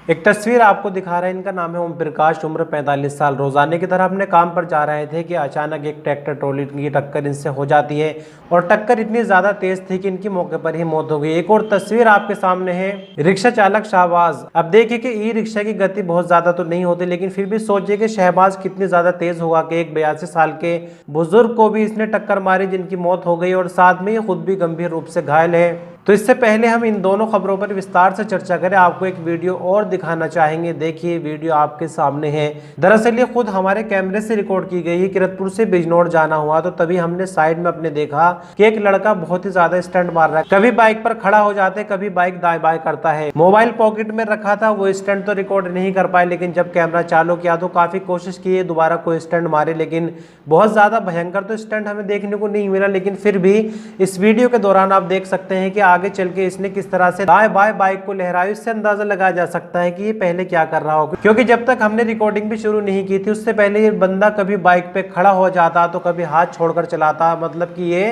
एक तस्वीर आपको दिखा रहे हैं, इनका नाम है ओम प्रकाश, उम्र 45 साल। रोजाने की तरह अपने काम पर जा रहे थे कि अचानक एक ट्रैक्टर ट्रॉली की टक्कर इनसे हो जाती है और टक्कर इतनी ज्यादा तेज थी कि इनकी मौके पर ही मौत हो गई। एक और तस्वीर आपके सामने है रिक्शा चालक शहबाज। अब देखिए कि ई रिक्शा की गति बहुत ज्यादा तो नहीं होती, लेकिन फिर भी सोचिए कि शहबाज कितनी ज्यादा तेज होगा कि एक 82 साल के बुजुर्ग को भी इसने टक्कर मारी जिनकी मौत हो गई और साथ में ये खुद भी गंभीर रूप से घायल है। तो इससे पहले हम इन दोनों खबरों पर विस्तार से चर्चा करें, आपको एक वीडियो और दिखाना चाहेंगे। देखिए वीडियो आपके सामने है। दरअसल ये खुद हमारे कैमरे से रिकॉर्ड की गई है। किरतपुर से बिजनौर जाना हुआ तो तभी हमने साइड में अपने देखा कि एक लड़का बहुत ही ज्यादा स्टंट मार रहा है। कभी बाइक पर खड़ा हो जाते, कभी बाइक दाएं बाएं करता है। मोबाइल पॉकेट में रखा था, वो स्टंट तो रिकॉर्ड नहीं कर पाए, लेकिन जब कैमरा चालू किया तो काफी कोशिश की है दोबारा कोई स्टंट मारे, लेकिन बहुत ज्यादा भयंकर तो स्टंट हमें देखने को नहीं मिला। लेकिन फिर भी इस वीडियो के दौरान आप देख सकते हैं कि आगे चल के इसने किस तरह से दाएं बाएं बाइक को लहराई। इससे अंदाजा लगाया जा सकता है कि ये पहले क्या कर रहा होगा, क्योंकि जब तक हमने रिकॉर्डिंग भी शुरू नहीं की थी उससे पहले ये बंदा कभी बाइक पे खड़ा हो जाता तो कभी हाथ छोड़कर चलाता। मतलब कि ये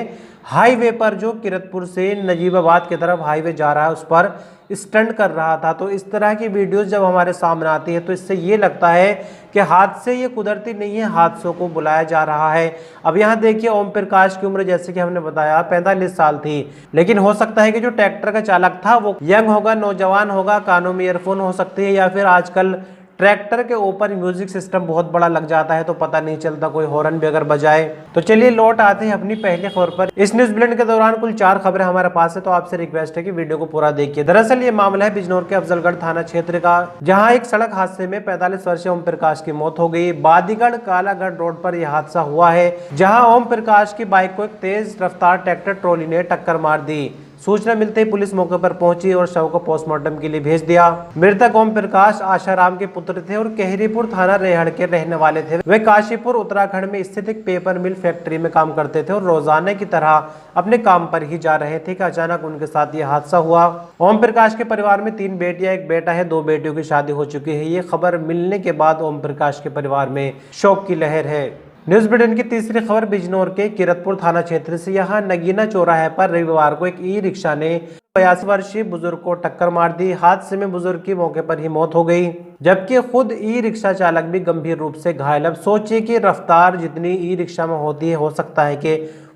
हाईवे पर, जो किरतपुर से नजीबाबाद की तरफ हाईवे जा रहा है, उस पर स्टंट कर रहा था। तो इस तरह की वीडियोस जब हमारे सामने आती है तो इससे ये लगता है कि हादसे ये कुदरती नहीं है, हादसों को बुलाया जा रहा है। अब यहाँ देखिए ओम प्रकाश की उम्र जैसे कि हमने बताया 45 साल थी, लेकिन हो सकता है कि जो ट्रैक्टर का चालक था वो यंग होगा, नौजवान होगा, कानों में ईयरफोन हो सकती है, या फिर आजकल ट्रैक्टर के ऊपर म्यूजिक सिस्टम बहुत बड़ा लग जाता है तो पता नहीं चलता, कोई हॉर्न भी अगर बजाए। तो चलिए लौट आते हैं अपनी पहली खबर पर। इस न्यूज बुलेटिन के दौरान कुल 4 खबरें हमारे पास है, तो आपसे रिक्वेस्ट है कि वीडियो को पूरा देखिए। दरअसल ये मामला है बिजनौर के अफजलगढ़ थाना क्षेत्र का, जहां एक सड़क हादसे में 45 वर्षीय ओम प्रकाश की मौत हो गई। बादीगढ़ कालागढ़ रोड पर यह हादसा हुआ है, जहां ओम प्रकाश की बाइक को एक तेज रफ्तार ट्रैक्टर ट्रॉली ने टक्कर मार दी। सूचना मिलते ही पुलिस मौके पर पहुंची और शव को पोस्टमार्टम के लिए भेज दिया। मृतक ओम प्रकाश आशाराम के पुत्र थे और केहरीपुर थाना रेहड़ के रहने वाले थे। वे काशीपुर उत्तराखंड में स्थित एक पेपर मिल फैक्ट्री में काम करते थे और रोजाना की तरह अपने काम पर ही जा रहे थे कि अचानक उनके साथ ये हादसा हुआ। ओम प्रकाश के परिवार में 3 बेटियां, एक बेटा है, 2 बेटियों की शादी हो चुकी है। ये खबर मिलने के बाद ओम प्रकाश के परिवार में शोक की लहर है। न्यूज बुलेटिन की तीसरी खबर बिजनौर के किरतपुर थाना क्षेत्र से। यहाँ नगीना चौराहे पर रविवार को एक ई रिक्शा ने 82 वर्षीय बुजुर्ग को टक्कर मार दी। हादसे में बुजुर्ग की मौके पर ही मौत हो गई, जबकि खुद ई रिक्शा चालक भी गंभीर रूप से घायल। अब सोचिए कि रफ्तार जितनी ई रिक्शा में होती है, हो सकता है कि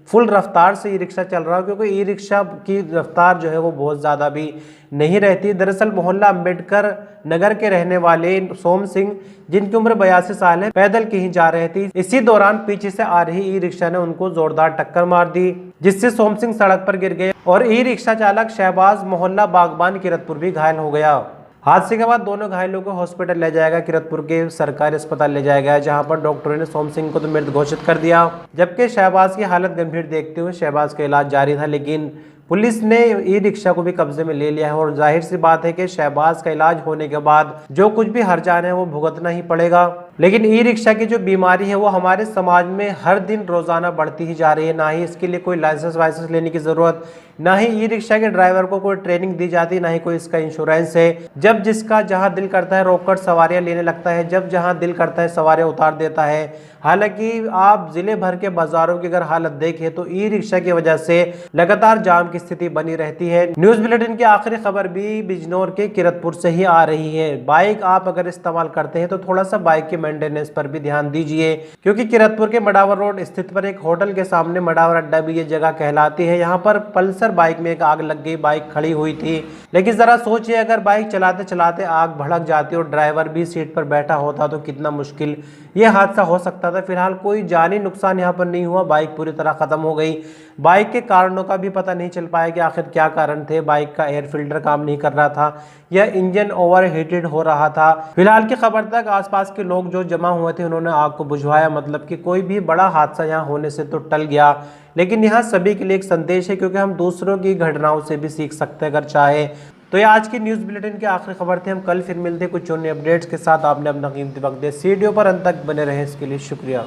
फुल रफ्तार से ई रिक्शा चल रहा हो, क्योंकि ई रिक्शा की रफ्तार जो है वो बहुत ज़्यादा भी नहीं रहती। दरअसल मोहल्ला अंबेडकर नगर के रहने वाले सोम सिंह, जिनकी उम्र 82 साल है, पैदल कहीं जा रहे थे। इसी दौरान पीछे से आ रही ई रिक्शा ने उनको जोरदार टक्कर मार दी, जिससे सोम सिंह सड़क पर गिर गए और ई रिक्शा चालक शहबाज मोहल्ला बागबान किरतपुर भी घायल हो गया। हादसे के बाद दोनों घायलों को हॉस्पिटल ले जाएगा, किरतपुर के सरकारी अस्पताल ले जाया गया, जहां पर डॉक्टरों ने सोम सिंह को तो मृत घोषित कर दिया, जबकि शहबाज की हालत गंभीर देखते हुए शहबाज का इलाज जारी था। लेकिन पुलिस ने ई रिक्शा को भी कब्जे में ले लिया है और जाहिर सी बात है कि शहबाज का इलाज होने के बाद जो कुछ भी हर्जान है वो भुगतना ही पड़ेगा। लेकिन ई रिक्शा की जो बीमारी है वो हमारे समाज में हर दिन रोजाना बढ़ती ही जा रही है। ना ही इसके लिए कोई लाइसेंस वाइसेंस लेने की जरूरत, ना ही ई रिक्शा के ड्राइवर को कोई ट्रेनिंग दी जाती, ना ही कोई इसका इंश्योरेंस है। जब जिसका जहां दिल करता है रोककर सवारियां लेने लगता है, जब जहां दिल करता है सवारियां उतार देता है। हालांकि आप जिले भर के बाजारों की अगर हालत देखें तो ई रिक्शा की वजह से लगातार जाम की स्थिति बनी रहती है। न्यूज बुलेटिन की आखिरी खबर भी बिजनौर के किरतपुर से ही आ रही है। बाइक आप अगर इस्तेमाल करते हैं तो थोड़ा सा बाइक के मेंटेनेंस पर भी ध्यान दीजिए, क्योंकि किरतपुर के मडावर रोड स्थित पर एक होटल के सामने मडावर अड्डा भी ये जगह कहलाती है। यहाँ पर पल्सर बाइक में एक आग लग गई, बाइक खड़ी हुई थी। लेकिन जरा सोचिए अगर बाइक चलाते चलाते आग भड़क जाती और ड्राइवर भी सीट पर बैठा होता तो कितना मुश्किल ये हादसा हो सकता था। फिलहाल कोई जानी नुकसान यहाँ पर नहीं हुआ, बाइक पूरी तरह खत्म हो गई। बाइक के कारणों का भी पता नहीं चल पाया कि आखिर क्या कारण थे। बाइक का एयर फिल्टर काम नहीं कर रहा था या इंजन ओवर हीटेड हो रहा था। फिलहाल की खबर तक आसपास के लोग जो जमा हुए थे उन्होंने आग को बुझवाया। मतलब कि कोई भी बड़ा हादसा यहाँ होने से तो टल गया, लेकिन यहाँ सभी के लिए एक संदेश है, क्योंकि हम दूसरों की घटनाओं से भी सीख सकते हैं अगर चाहे तो। ये आज की न्यूज बुलेटिन की आखिरी खबर थी। हम कल फिर मिलते हैं कुछ अन्य अपडेट्स के साथ। आपने अपना कीमती वक्त दिया, वीडियो पर अंत तक बने रहे इसके लिए शुक्रिया।